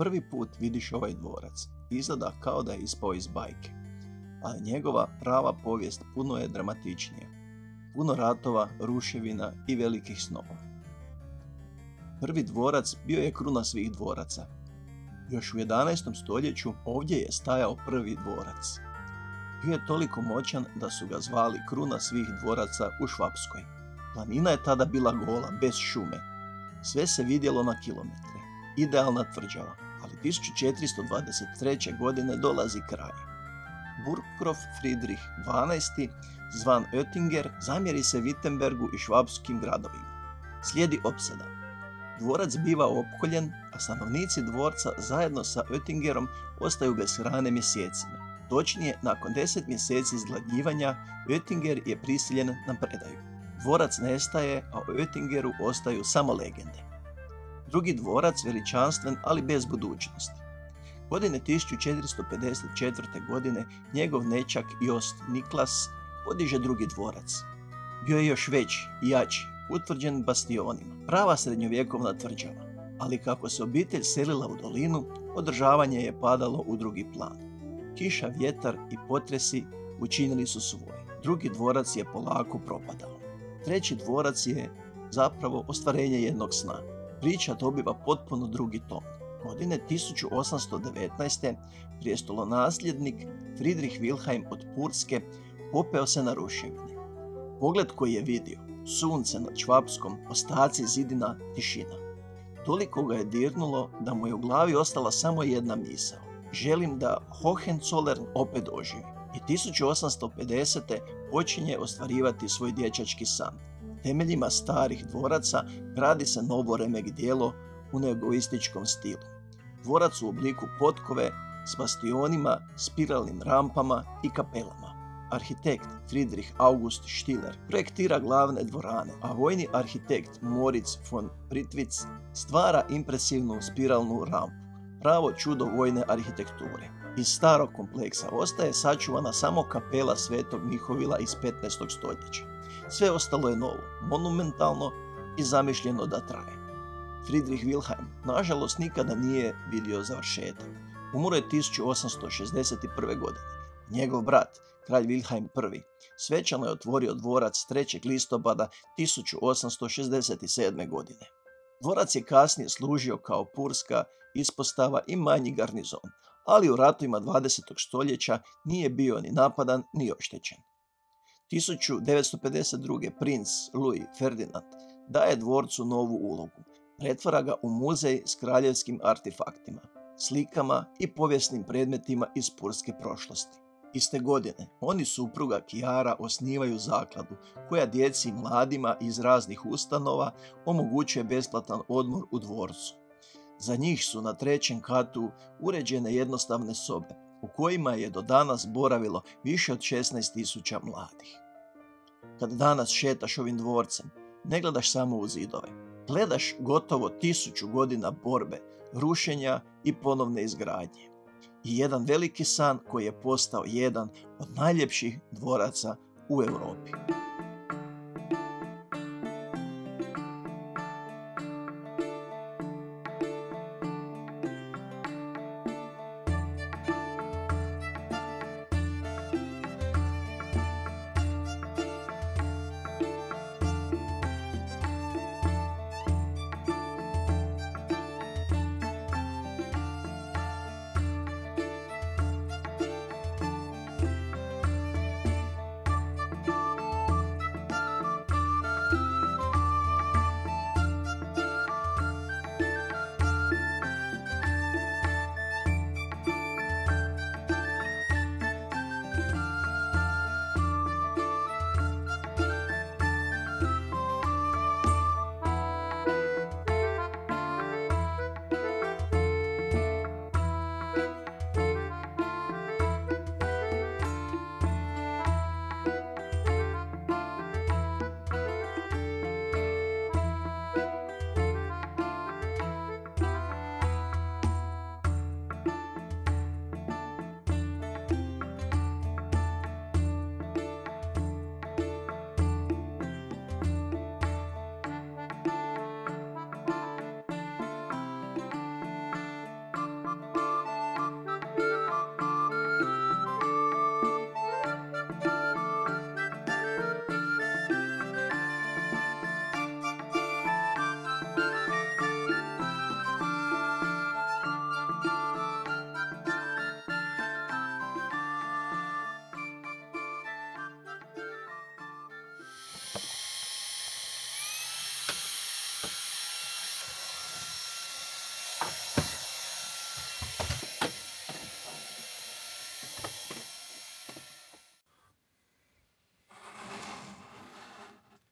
prvi put vidiš ovaj dvorac, izgleda kao da je ispao iz bajke, ali njegova prava povijest puno je dramatičnija. Puno ratova, ruševina i velikih snova. Prvi dvorac bio je kruna svih dvoraca. Još u 11. stoljeću ovdje je stajao prvi dvorac. Bio je toliko moćan da su ga zvali kruna svih dvoraca u Švapskoj. Planina je tada bila gola, bez šume. Sve se vidjelo na kilometre. Idealna tvrđava, ali 1423. godine dolazi kraj. Burggraf Friedrich XII, zvan Oettinger, zamjeri se Wittenbergu i švapskim gradovima. Slijedi opsada. Dvorac biva opkoljen, a stanovnici dvorca zajedno sa Oettingerom ostaju bez hrane mjesecima. Točnije, nakon 10 mjeseci izgladnjivanja, Oettinger je prisiljen na predaju. Dvorac nestaje, a o Oettingeru ostaju samo legende. Drugi dvorac veličanstven, ali bez budućnosti. Godine 1454. godine njegov nećak Jost Niklas podiže drugi dvorac. Bio je još veći i jači, utvrđen bastionima. Prava srednjovjekovna tvrđava, ali kako se obitelj selila u dolinu, održavanje je padalo u drugi plan. Kiša, vjetar i potresi učinili su svoje. Drugi dvorac je polako propadao. Treći dvorac je zapravo ostvarenje jednog sna. Priča dobiva potpuno drugi ton. Godine 1819. prijestolonasljednik Friedrich Wilhelm od Purske popeo se na ruševine. Pogled koji je vidio, sunce nad Švapskom, ostaci zidina, tišina. Toliko ga je dirnulo da mu je u glavi ostala samo jedna misao. Želim da Hohenzollern opet oživi. I 1850. počinje ostvarivati svoj dječački san. Temeljima starih dvoraca gradi se novo remek-djelo u neogoističkom stilu. Dvorac u obliku potkove s bastionima, spiralnim rampama i kapelama. Arhitekt Friedrich August Stiller projektira glavne dvorane, a vojni arhitekt Moritz von Prittwitz stvara impresivnu spiralnu rampu. Pravo čudo vojne arhitekture. Iz starog kompleksa ostaje sačuvana samo kapela Svetog Mihovila iz 15. stoljeća. Sve ostalo je novo, monumentalno i zamišljeno da traje. Friedrich Wilhelm, nažalost, nikada nije vidio završetak. Umro je 1861. godine. Njegov brat, kralj Wilhelm I, svečano je otvorio dvorac 3. listopada 1867. godine. Dvorac je kasnije služio kao purska ispostava i manji garnizon, ali u ratovima 20. stoljeća nije bio ni napadan ni oštećen. 1952. princ Louis Ferdinand daje dvorcu novu ulogu. Pretvara ga u muzej s kraljevskim artefaktima, slikama i povijesnim predmetima iz purske prošlosti. Iste godine on i supruga Chiara osnivaju zakladu koja djeci i mladima iz raznih ustanova omogućuje besplatan odmor u dvorcu. Za njih su na 3. katu uređene jednostavne sobe u kojima je do danas boravilo više od 16.000 mladih. Kad danas šetaš ovim dvorcem, ne gledaš samo u zidove. Gledaš gotovo 1000 godina borbe, rušenja i ponovne izgradnje. I jedan veliki san koji je postao jedan od najljepših dvoraca u Europi.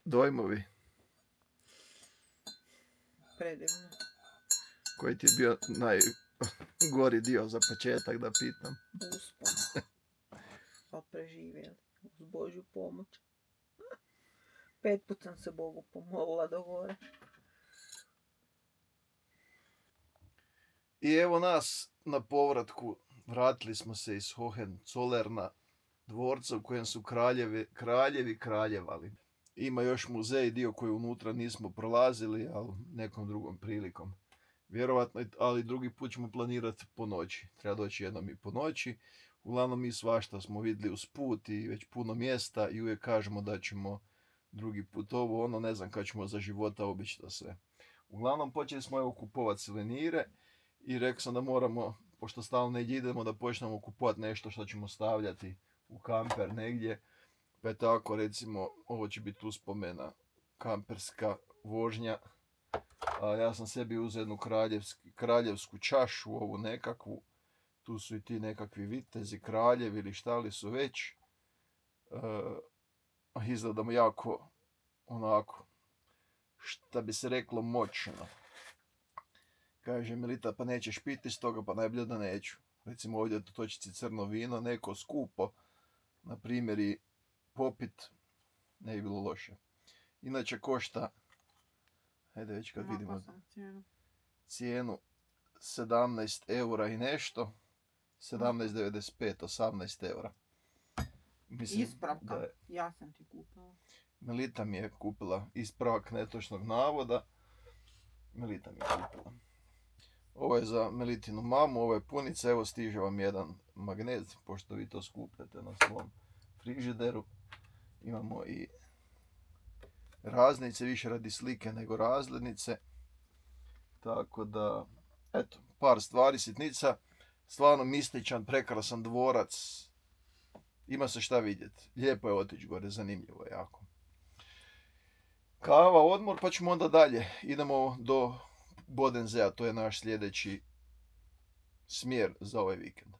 Dojmovi. Predivno. Koji ti je bio najgori dio za početak, da pitam? Uspon. Ali preživjeli. Uz Božju pomoć. 5 put sam se Bogu pomolila do gore. I evo nas na povratku. Vratili smo se iz Hohenzollerna, dvorca u kojem su kraljevi kraljevali. Ima još muzej, dio koji unutra nismo prolazili, ali nekom drugom prilikom. Vjerovatno, ali drugi put ćemo planirati po noći. Treba doći jednom i po noći. Uglavnom mi svašta smo vidjeli uz put i već puno mjesta i uvijek kažemo da ćemo drugi put ovo, ono, ne znam kad ćemo za života obići to sve. Uglavnom počeli smo evo kupovati suvenire i rekao sam da moramo, pošto stalno negdje idemo, da počnemo kupovati nešto što ćemo stavljati u kamper negdje. Pa je tako, recimo, ovo će biti uspomena, kamperska vožnja. Ja sam sebi uzeo jednu kraljevsku čašu, ovu nekakvu. Tu su i ti nekakvi vitezi, kraljevi ili šta li su već. Izgledam jako, onako, šta bi se reklo, moćno. Kaže Melita, pa nećeš piti s toga, pa najbolje da neću. Recimo ovdje u točici crno vino, neko skupo, na primjer i popit, ne bi bilo loše. Inače košta, ajde već kad vidimo cijenu, 17 eura i nešto, 17,95, 18 eura. Mislim, ispravka, ja sam ti kupila. Melita mi je kupila ispravak netočnog navoda. Melita mi je kupila. Ovo je za Melitinu mamu, ovo je punica, evo stiže vam jedan magnet, pošto vi to skupljate na svom frižideru. Imamo i raznice, više radi slike nego razglednice. Tako da, eto, par stvari, sitnica. Stvarno mističan, prekrasan dvorac. Ima se šta vidjeti. Lijepo je otići gore, zanimljivo je jako. Kava, odmor, pa ćemo onda dalje. Idemo do Bodensea, to je naš sljedeći smjer za ovaj vikend.